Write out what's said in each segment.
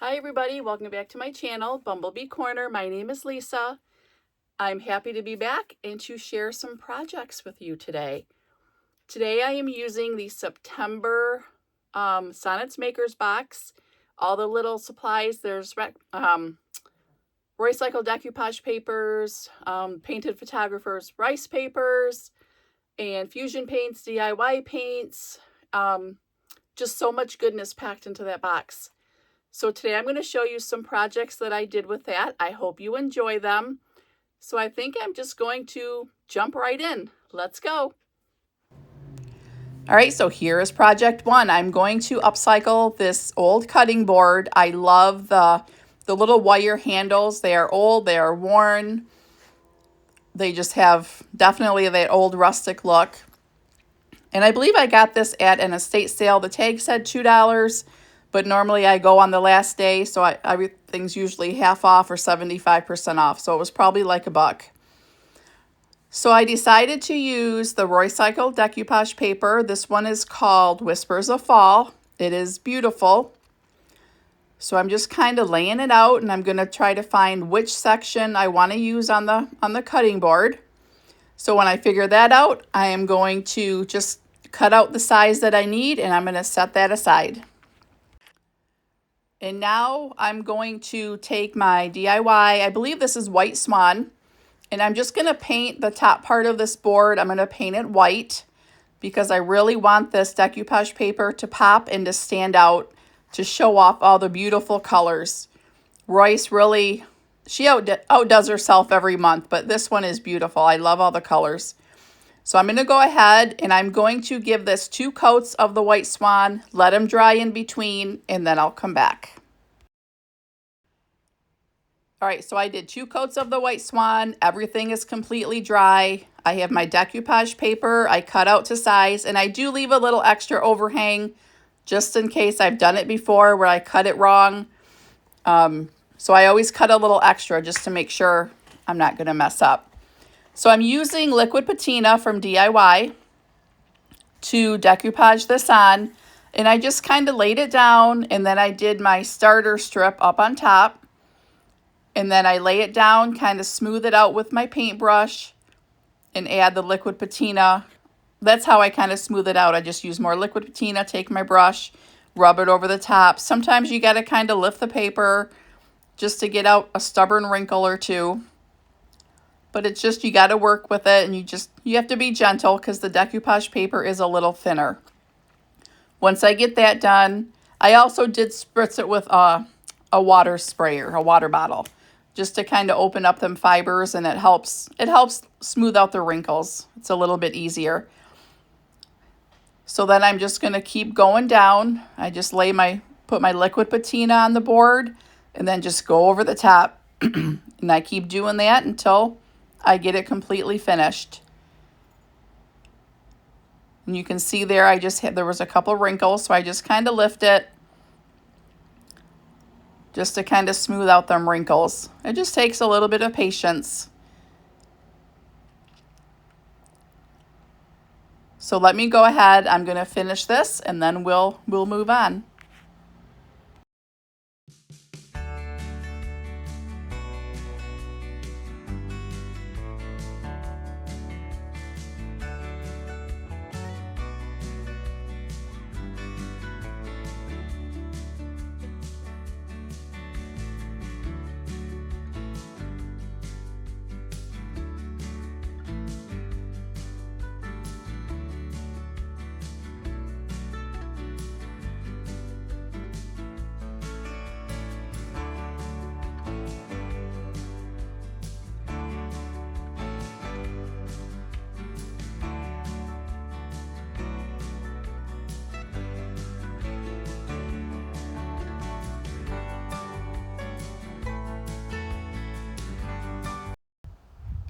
Hi everybody, welcome back to my channel, Bumblebee Corner. My name is Lisa. I'm happy to be back and to share some projects with you today. Today I am using the September Sonnets Makers Box. All the little supplies, there's recycled decoupage papers, painted photographers rice papers, and fusion paints, DIY paints. Just so much goodness packed into that box. So today I'm going to show you some projects that I did with that. I hope you enjoy them. So I think I'm just going to jump right in. Let's go. All right, so here is project one. I'm going to upcycle this old cutting board. I love the little wire handles. They are old, they are worn. They just have definitely that old rustic look. And I believe I got this at an estate sale. The tag said $2. But normally I go on the last day, so everything's usually half off or 75% off. So it was probably like $1. So I decided to use the recycled decoupage paper. This one is called Whispers of Fall. It is beautiful. So I'm just kind of laying it out, and I'm going to try to find which section I want to use on the cutting board. So when I figure that out, I am going to just cut out the size that I need, and I'm going to set that aside. And now I'm going to take my DIY, I believe this is White Swan, and I'm just going to paint the top part of this board. I'm going to paint it white because I really want this decoupage paper to pop and to stand out, to show off all the beautiful colors. Royce really, she outdoes herself every month, but this one is beautiful. I love all the colors. So I'm going to go ahead and I'm going to give this 2 coats of the White Swan, let them dry in between, and then I'll come back. All right, so I did 2 coats of the White Swan. Everything is completely dry. I have my decoupage paper. I cut out to size, and I do leave a little extra overhang just in case I've done it before where I cut it wrong. So I always cut a little extra just to make sure I'm not going to mess up. So I'm using liquid patina from DIY to decoupage this on, and I just kind of laid it down, and then I did my starter strip up on top, and then I lay it down, kind of smooth it out with my paintbrush and add the liquid patina. That's how I kind of smooth it out. I just use more liquid patina, take my brush, rub it over the top. Sometimes you got to kind of lift the paper just to get out a stubborn wrinkle or two. But it's just, you got to work with it, and you have to be gentle because the decoupage paper is a little thinner. Once I get that done, I also did spritz it with a water sprayer, a water bottle, just to kind of open up them fibers, and it helps smooth out the wrinkles. It's a little bit easier. So then I'm just going to keep going down. I just put my liquid patina on the board and then just go over the top. And I keep doing that until I get it completely finished. And you can see there, there was a couple wrinkles, so I just kind of lift it just to kind of smooth out them wrinkles. It just takes a little bit of patience. So let me go ahead. I'm going to finish this, and then we'll move on.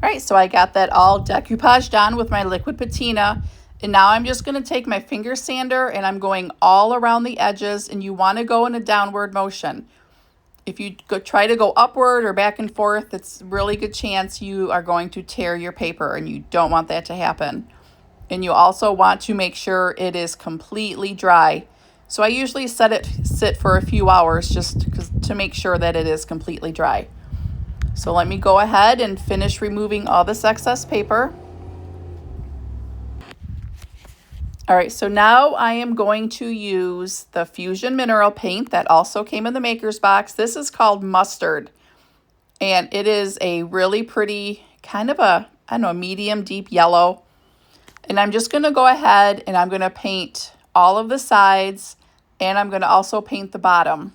All right, so I got that all decoupaged on with my liquid patina, and now I'm just going to take my finger sander and I'm going all around the edges, and you want to go in a downward motion. If you try to go upward or back and forth, it's a really good chance you are going to tear your paper, and you don't want that to happen. And you also want to make sure it is completely dry. So I usually sit for a few hours just to make sure that it is completely dry. So let me go ahead and finish removing all this excess paper. All right, so now I am going to use the Fusion Mineral Paint that also came in the maker's box. This is called Mustard, and it is a really pretty kind of a, I don't know, medium deep yellow. And I'm just going to go ahead and I'm going to paint all of the sides, and I'm going to also paint the bottom.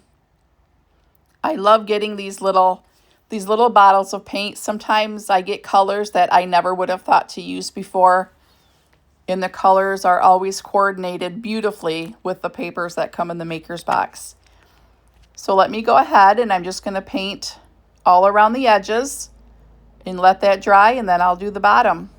I love getting these little bottles of paint. Sometimes I get colors that I never would have thought to use before. And the colors are always coordinated beautifully with the papers that come in the maker's box. So let me go ahead and I'm just going to paint all around the edges and let that dry, and then I'll do the bottom.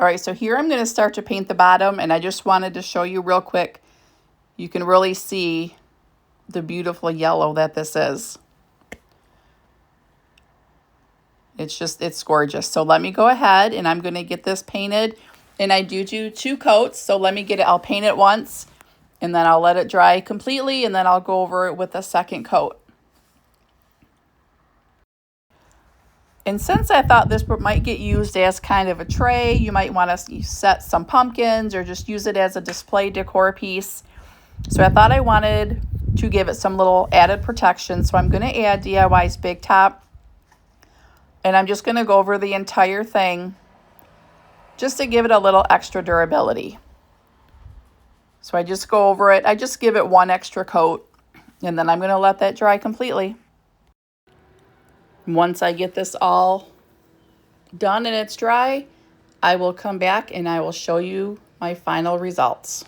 All right, so here I'm going to start to paint the bottom, and I just wanted to show you real quick. You can really see the beautiful yellow that this is. It's gorgeous. So let me go ahead and I'm going to get this painted, and I do 2 coats. So let me get it, I'll paint it once and then I'll let it dry completely, and then I'll go over it with a second coat. And since I thought this might get used as kind of a tray, you might want to set some pumpkins or just use it as a display decor piece. So I thought I wanted to give it some little added protection. So I'm going to add DIY's Big Top. And I'm just going to go over the entire thing just to give it a little extra durability. So I just go over it. I just give it 1 extra coat, and then I'm going to let that dry completely. Once I get this all done and it's dry, I will come back and I will show you my final results.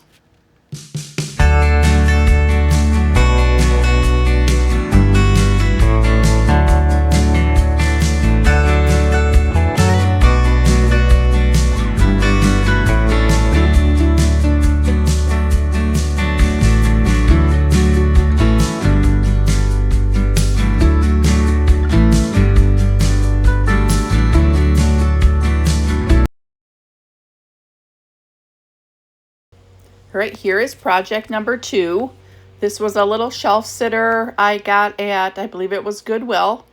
All right, here is project number 2. This was a little shelf sitter I got at, I believe it was Goodwill.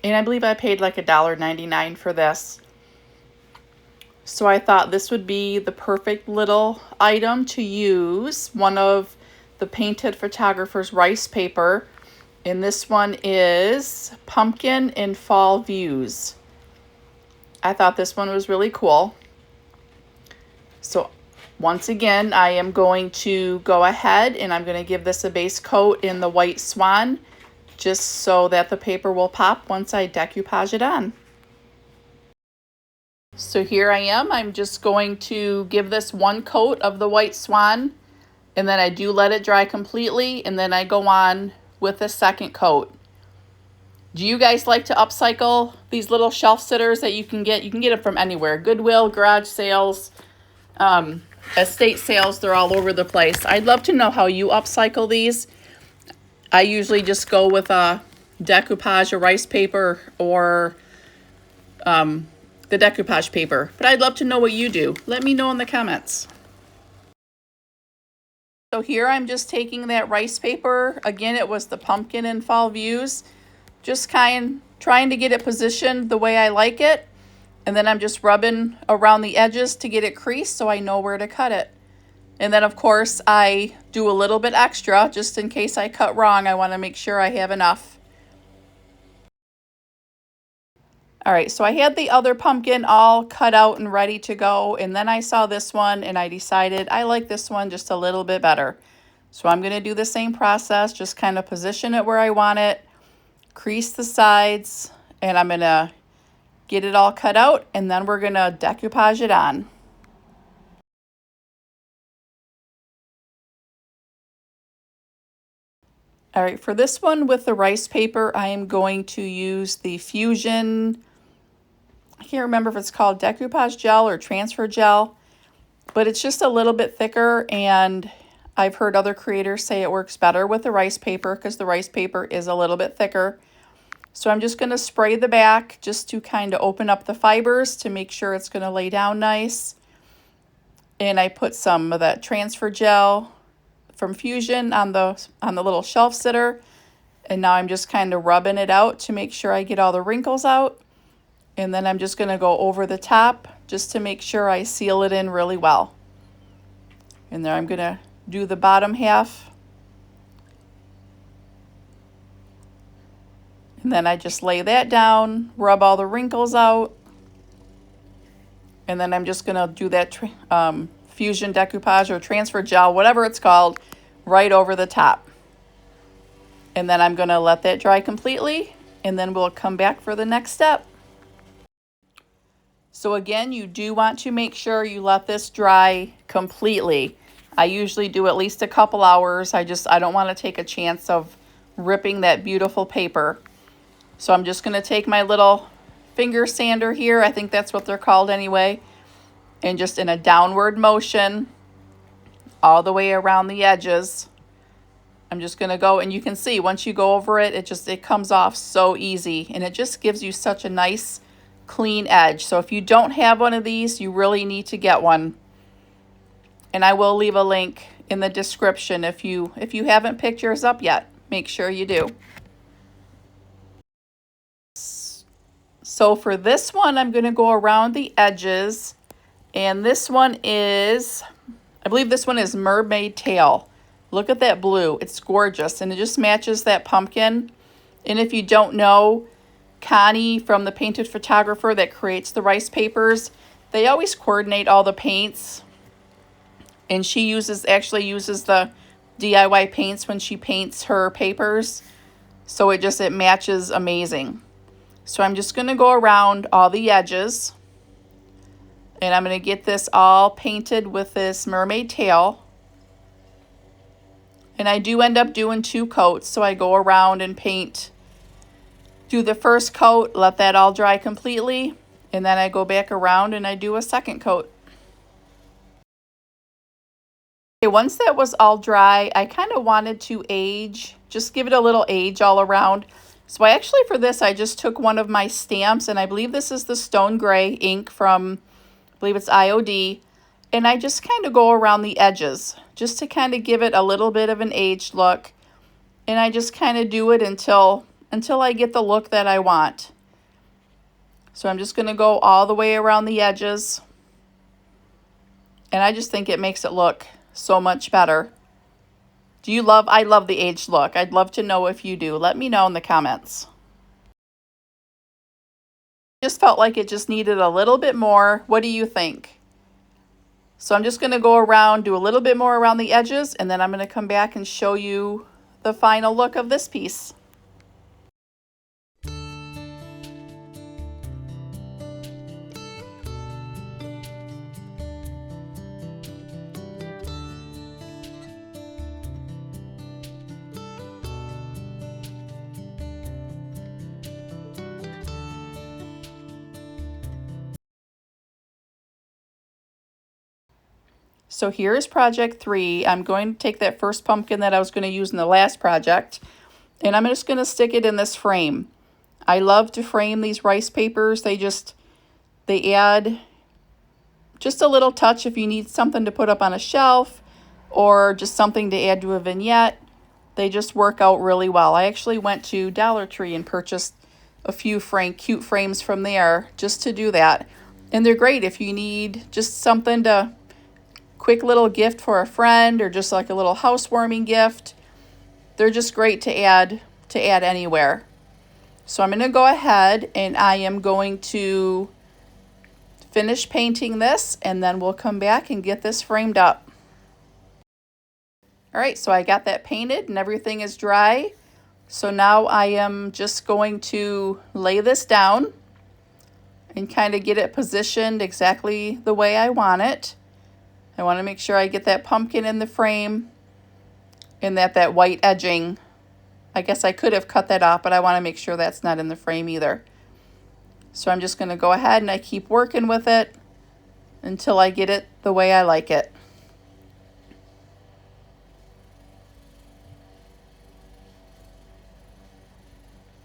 And I believe I paid like $1.99 for this. So I thought this would be the perfect little item to use. One of the Painted Photographer's rice paper. And this one is Pumpkin and Fall Views. I thought this one was really cool. So once again, I am going to go ahead and I'm going to give this a base coat in the white swan, just so that the paper will pop once I decoupage it on. So here I am. I'm just going to give this 1 coat of the white swan, and then I do let it dry completely, and then I go on with a second coat. Do you guys like to upcycle these little shelf sitters that you can get? You can get them from anywhere. Goodwill, garage sales. estate sales, they're all over the place. I'd love to know how you upcycle these. I usually just go with a decoupage or rice paper or the decoupage paper. But I'd love to know what you do. Let me know in the comments. So here I'm just taking that rice paper. Again, it was the pumpkin and fall views. Just trying to get it positioned the way I like it. And then I'm just rubbing around the edges to get it creased so I know where to cut it. And then of course I do a little bit extra just in case I cut wrong. I want to make sure I have enough. All right, so I had the other pumpkin all cut out and ready to go, and then I saw this one and I decided I like this one just a little bit better. So I'm going to do the same process, just kind of position it where I want it, crease the sides, and I'm going to get it all cut out, and then we're going to decoupage it on. All right, for this one with the rice paper, I am going to use the Fusion, I can't remember if it's called decoupage gel or transfer gel, but it's just a little bit thicker, and I've heard other creators say it works better with the rice paper because the rice paper is a little bit thicker. So I'm just going to spray the back just to kind of open up the fibers to make sure it's going to lay down nice. And I put some of that transfer gel from Fusion on the little shelf sitter, and now I'm just kind of rubbing it out to make sure I get all the wrinkles out. And then I'm just going to go over the top just to make sure I seal it in really well. And there I'm going to do the bottom half. And then I just lay that down, rub all the wrinkles out. And then I'm just going to do that Fusion decoupage or transfer gel, whatever it's called, right over the top. And then I'm going to let that dry completely, and then we'll come back for the next step. So again, you do want to make sure you let this dry completely. I usually do at least a couple hours. I don't want to take a chance of ripping that beautiful paper. So I'm just going to take my little finger sander here. I think that's what they're called anyway. And just in a downward motion all the way around the edges. I'm just going to go, and you can see once you go over it, it comes off so easy, and it just gives you such a nice clean edge. So if you don't have one of these, you really need to get one. And I will leave a link in the description if you haven't picked yours up yet. Make sure you do. So for this one, I'm going to go around the edges, and this one is, I believe this one is Mermaid Tail. Look at that blue. It's gorgeous, and it just matches that pumpkin. And if you don't know, Connie from the Painted Photographer that creates the rice papers, they always coordinate all the paints, and she actually uses the DIY paints when she paints her papers, so it matches amazing. So I'm just going to go around all the edges, and I'm going to get this all painted with this mermaid tail. And I do end up doing 2 coats, so I go around and do the first coat, let that all dry completely, and then I go back around and I do a second coat. Okay, once that was all dry, I kind of wanted to just give it a little age all around. So for this, I just took one of my stamps, and I believe this is the Stone Gray ink from, I believe it's IOD, and I just kind of go around the edges just to kind of give it a little bit of an aged look, and I just kind of do it until I get the look that I want. So I'm just going to go all the way around the edges, and I just think it makes it look so much better. I love the aged look. I'd love to know if you do. Let me know in the comments. Just felt like it just needed a little bit more. What do you think? So I'm just going to go around, do a little bit more around the edges, and then I'm going to come back and show you the final look of this piece. So here's project 3. I'm going to take that first pumpkin that I was going to use in the last project, and I'm just going to stick it in this frame. I love to frame these rice papers. They add just a little touch if you need something to put up on a shelf or just something to add to a vignette. They just work out really well. I actually went to Dollar Tree and purchased a few cute frames from there just to do that. And they're great if you need just something to quick little gift for a friend or just like a little housewarming gift. They're just great to add anywhere. So I'm going to go ahead and I am going to finish painting this, and then we'll come back and get this framed up. All right, so I got that painted and everything is dry. So now I am just going to lay this down and kind of get it positioned exactly the way I want it. I want to make sure I get that pumpkin in the frame and that white edging. I guess I could have cut that off, but I want to make sure that's not in the frame either. So I'm just going to go ahead and I keep working with it until I get it the way I like it.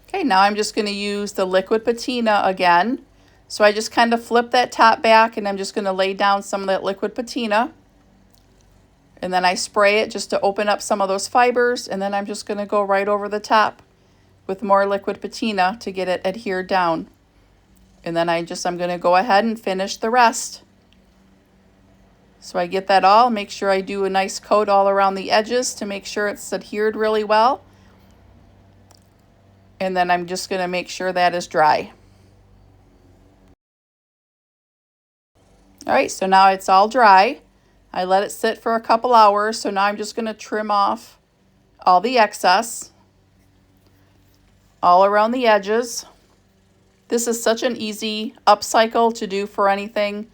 Okay, now I'm just going to use the liquid patina again. So I just kind of flip that top back and I'm just going to lay down some of that liquid patina. And then I spray it just to open up some of those fibers, and then I'm just going to go right over the top with more liquid patina to get it adhered down. And then I'm going to go ahead and finish the rest. So I get that all, make sure I do a nice coat all around the edges to make sure it's adhered really well. And then I'm just going to make sure that is dry. All right, so now it's all dry. I let it sit for a couple hours, so now I'm just going to trim off all the excess all around the edges. This is such an easy upcycle to do for anything,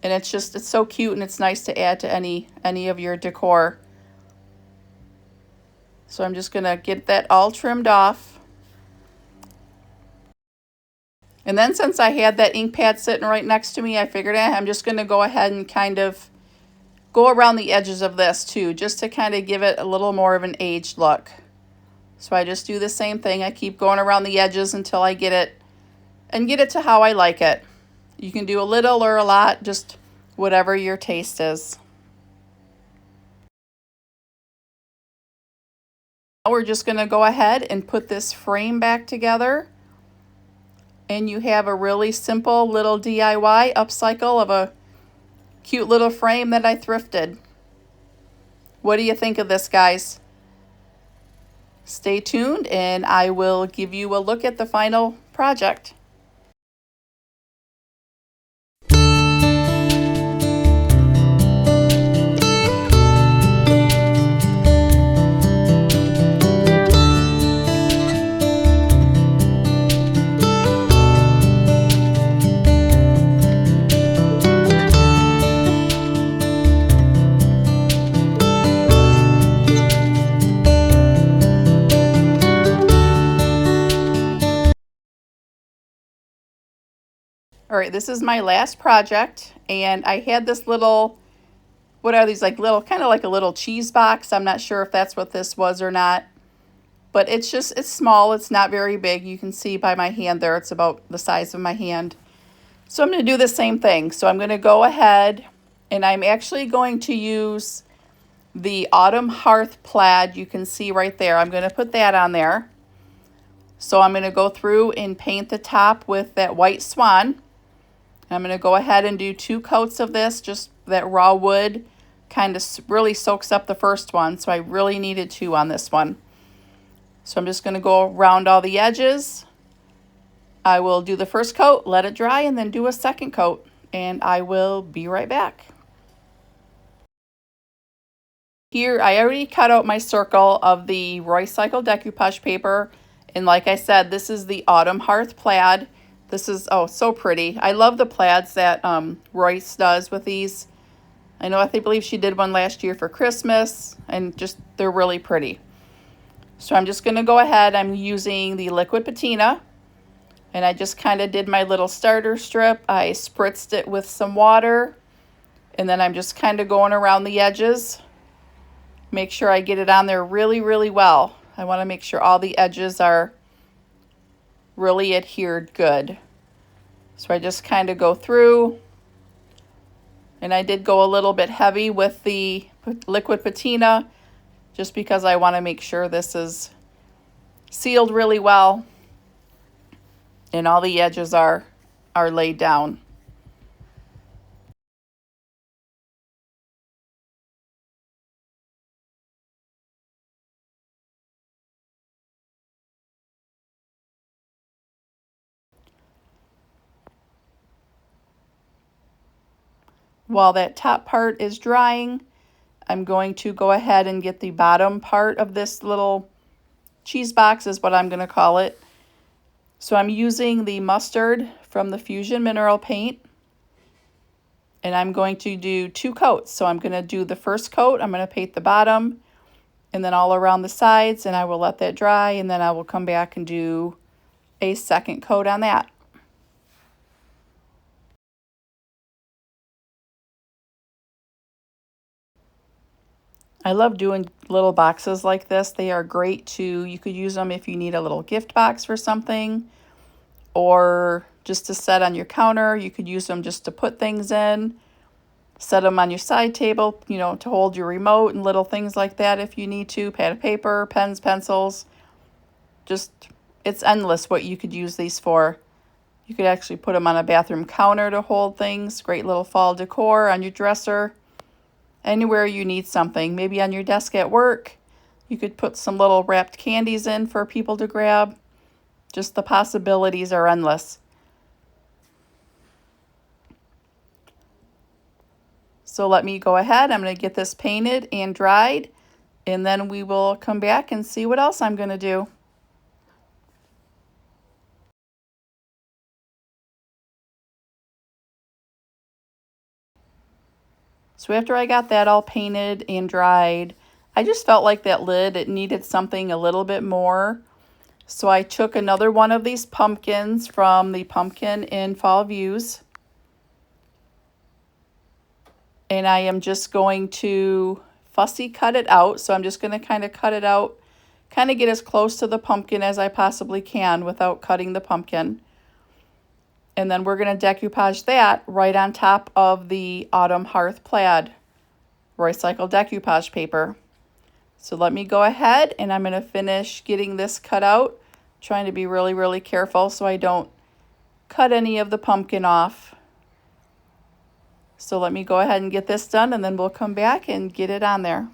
and it's so cute and it's nice to add to any of your decor. So I'm just going to get that all trimmed off. And then since I had that ink pad sitting right next to me, I figured I'm just going to go ahead and kind of go around the edges of this too, just to kind of give it a little more of an aged look. So I just do the same thing. I keep going around the edges until I get it to how I like it. You can do a little or a lot, just whatever your taste is. Now we're just going to go ahead and put this frame back together. And you have a really simple little DIY upcycle of a cute little frame that I thrifted. What do you think of this, guys? Stay tuned and I will give you a look at the final project. All right, this is my last project, and I had this little, what are these, like little, kind of like a little cheese box. I'm not sure if that's what this was or not, but it's small. It's not very big. You can see by my hand there, it's about the size of my hand. So I'm going to do the same thing. So I'm going to go ahead, and I'm actually going to use the Autumn Hearth Plaid. You can see right there. I'm going to put that on there. So I'm going to go through and paint the top with that white swan. I'm going to go ahead and do 2 coats of this, just that raw wood kind of really soaks up the first one, so I really needed 2 on this one. So I'm just going to go around all the edges. I will do the first coat, let it dry, and then do a second coat, and I will be right back. Here, I already cut out my circle of the recycled decoupage paper, and like I said, this is the Autumn Hearth Plaid. This is, oh, so pretty. I love the plaids that Royce does with these. I believe she did one last year for Christmas, and just, they're really pretty. So I'm just going to go ahead. I'm using the liquid patina, and I just kind of did my little starter strip. I spritzed it with some water, And then I'm just kind of going around the edges. Make sure I get it on there really, really well. I want to make sure all the edges are really adhered good. So I just kind of go through, and I did go a little bit heavy with the liquid patina just because I want to make sure this is sealed really well and all the edges are laid down. While that top part is drying, I'm going to go ahead and get the bottom part of this little cheese box, is what I'm going to call it. So I'm using the mustard from the Fusion Mineral Paint, and I'm going to do 2 coats. So I'm going to do the first coat, I'm going to paint the bottom, and then all around the sides, and I will let that dry, and then I will come back and do a second coat on that. I love doing little boxes like this. They are great to, you could use them if you need a little gift box for something, or just to set on your counter. You could use them just to put things in, set them on your side table, you know, to hold your remote and little things like that if you need to. Pad of paper, pens, pencils, just, it's endless what you could use these for. You could actually put them on a bathroom counter to hold things. Great little fall decor on your dresser. Anywhere you need something, maybe on your desk at work, you could put some little wrapped candies in for people to grab. Just the possibilities are endless. So let me go ahead. I'm going to get this painted and dried, and then we will come back and see what else I'm going to do. So after I got that all painted and dried, I just felt like that lid, it needed something a little bit more. So I took another one of these pumpkins from the Pumpkin in Fall Views, and I am just going to fussy cut it out. So I'm just going to kind of cut it out, kind of get as close to the pumpkin as I possibly can without cutting the pumpkin. And then we're going to decoupage that right on top of the Autumn Hearth Plaid recycled decoupage paper. So let me go ahead, and I'm going to finish getting this cut out, trying to be really, really careful so I don't cut any of the pumpkin off. So let me go ahead and get this done, and then we'll come back and get it on there.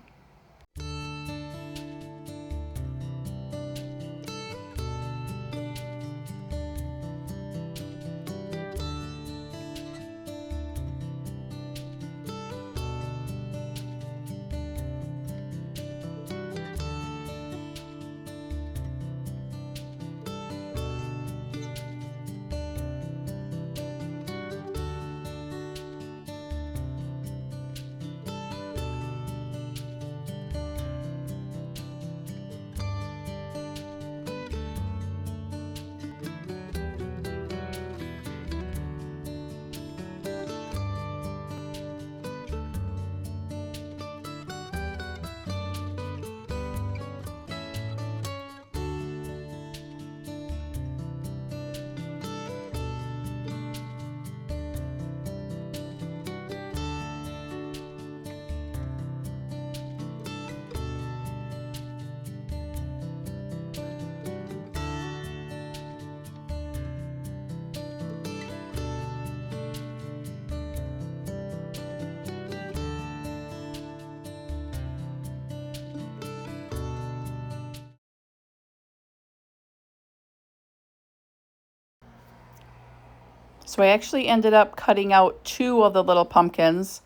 So I actually ended up cutting out 2 of the little pumpkins.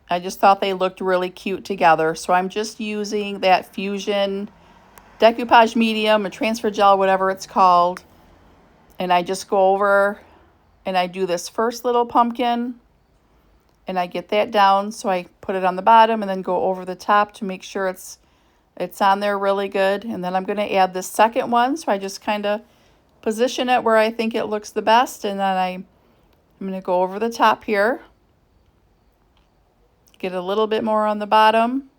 I just thought they looked really cute together. So I'm just using that Fusion decoupage medium or transfer gel, whatever it's called. And I just go over and I do this first little pumpkin, and I get that down. So I put it on the bottom and then go over the top to make sure it's on there really good. And then I'm going to add this second one. So I just kind of position it where I think it looks the best, and then I'm going to go over the top here Get a little bit more on the bottom.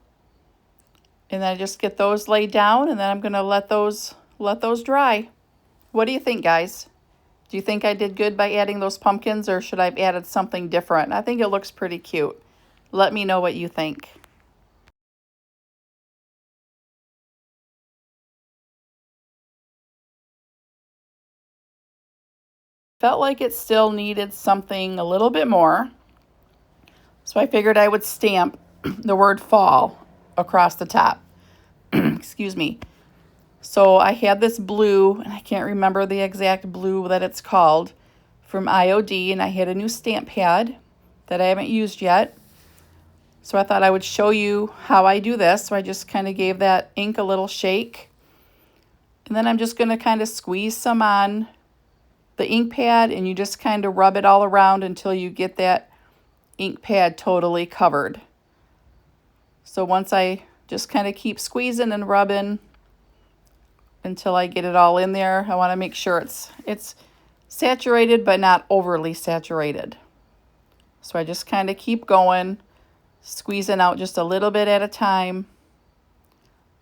And then I just get those laid down, and then I'm gonna let those dry. What do you think, guys? Do you think I did good by adding those pumpkins, or should I have added something different? I think it looks pretty cute. Let me know what you think. Felt like it still needed something a little bit more. So I figured I would stamp the word fall across the top. Excuse me. So I had this blue, and I can't remember the exact blue that it's called, from IOD, and I had a new stamp pad that I haven't used yet. So I thought I would show you how I do this. So I just kind of gave that ink a little shake. And then I'm just going to kind of squeeze some on the ink pad, and you just kind of rub it all around until you get that ink pad totally covered. So once I just kind of keep squeezing and rubbing until I get it all in there, I want to make sure it's saturated but not overly saturated. So I just kind of keep going, squeezing out just a little bit at a time,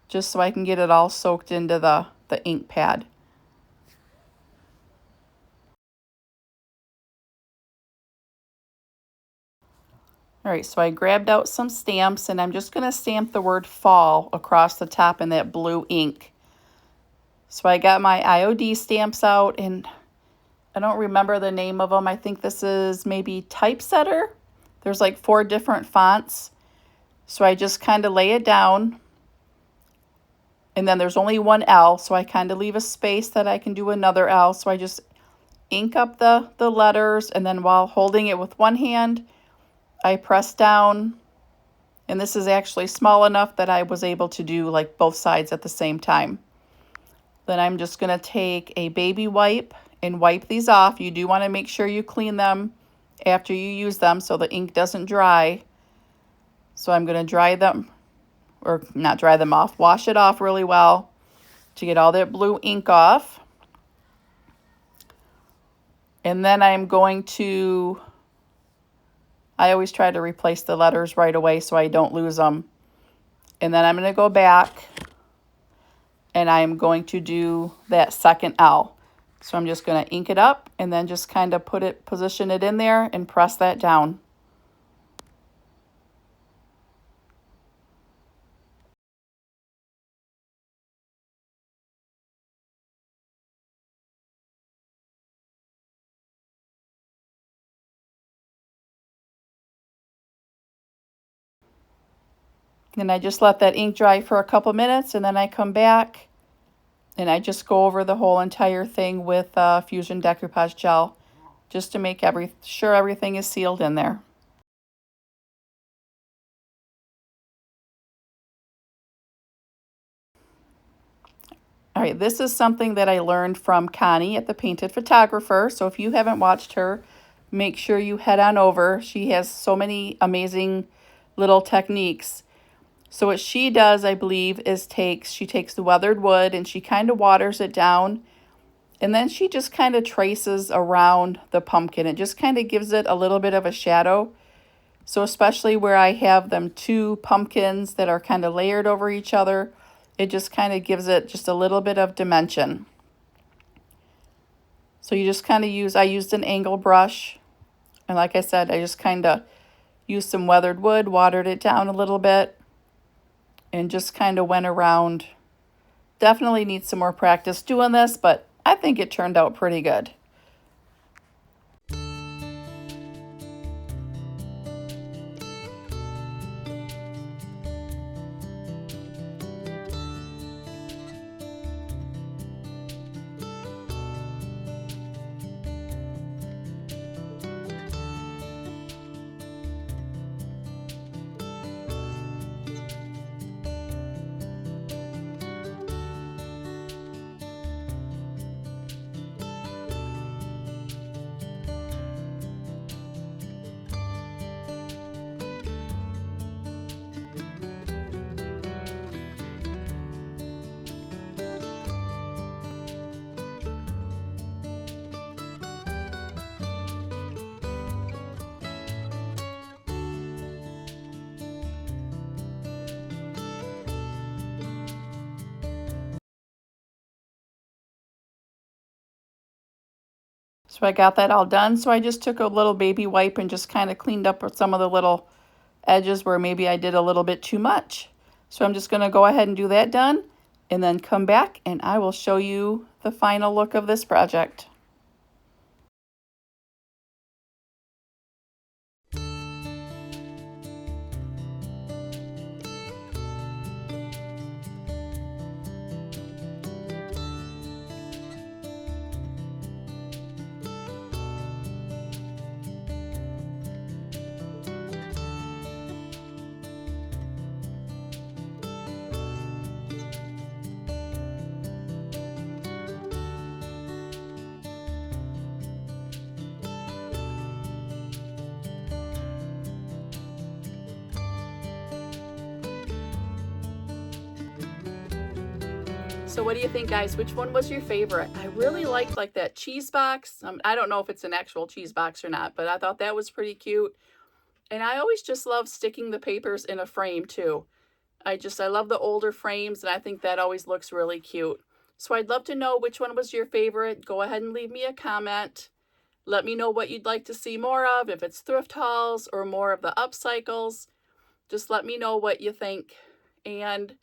just so I can get it all soaked into the ink pad. All right, so I grabbed out some stamps, and I'm just going to stamp the word fall across the top in that blue ink. So I got my IOD stamps out, and I don't remember the name of them. I think this is maybe Typesetter. There's like 4 different fonts. So I just kind of lay it down, and then there's only one L, so I kind of leave a space that I can do another L. So I just ink up the letters, and then while holding it with one hand, I press down, and this is actually small enough that I was able to do like both sides at the same time. Then I'm just going to take a baby wipe and wipe these off. You do want to make sure you clean them after you use them so the ink doesn't dry. So I'm going to dry them, or not dry them off, wash it off really well to get all that blue ink off. And then I'm going to, I always try to replace the letters right away so I don't lose them. And then I'm going to go back, and I'm going to do that second L. So I'm just going to ink it up and then just kind of position it in there and press that down. And I just let that ink dry for a couple minutes, and then I come back and I just go over the whole entire thing with Fusion Decoupage Gel just to make sure everything is sealed in there. All right, this is something that I learned from Connie at the Painted Photographer. So if you haven't watched her, make sure you head on over. She has so many amazing little techniques. So what she does, I believe, is she takes the weathered wood and she kind of waters it down, and then she just kind of traces around the pumpkin. It just kind of gives it a little bit of a shadow. So especially where I have them 2 pumpkins that are kind of layered over each other, it just kind of gives it just a little bit of dimension. So you just kind of I used an angle brush, and like I said, I just kind of used some weathered wood, watered it down a little bit, and just kind of went around. Definitely need some more practice doing this, but I think it turned out pretty good. So I got that all done. So I just took a little baby wipe and just kind of cleaned up some of the little edges where maybe I did a little bit too much. So I'm just going to go ahead and do that done and then come back and I will show you the final look of this project. So what do you think, guys? Which one was your favorite? I really liked like that cheese box. I don't know if it's an actual cheese box or not, but I thought that was pretty cute. And I always just love sticking the papers in a frame too. I love the older frames and I think that always looks really cute. So I'd love to know which one was your favorite. Go ahead and leave me a comment. Let me know what you'd like to see more of, if it's thrift hauls or more of the upcycles. Just let me know what you think. And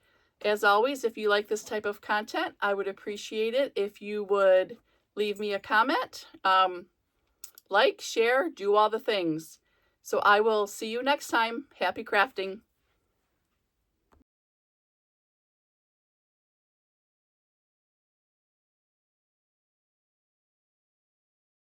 as always, if you like this type of content, I would appreciate it if you would leave me a comment, like, share, do all the things. So I will see you next time. Happy crafting.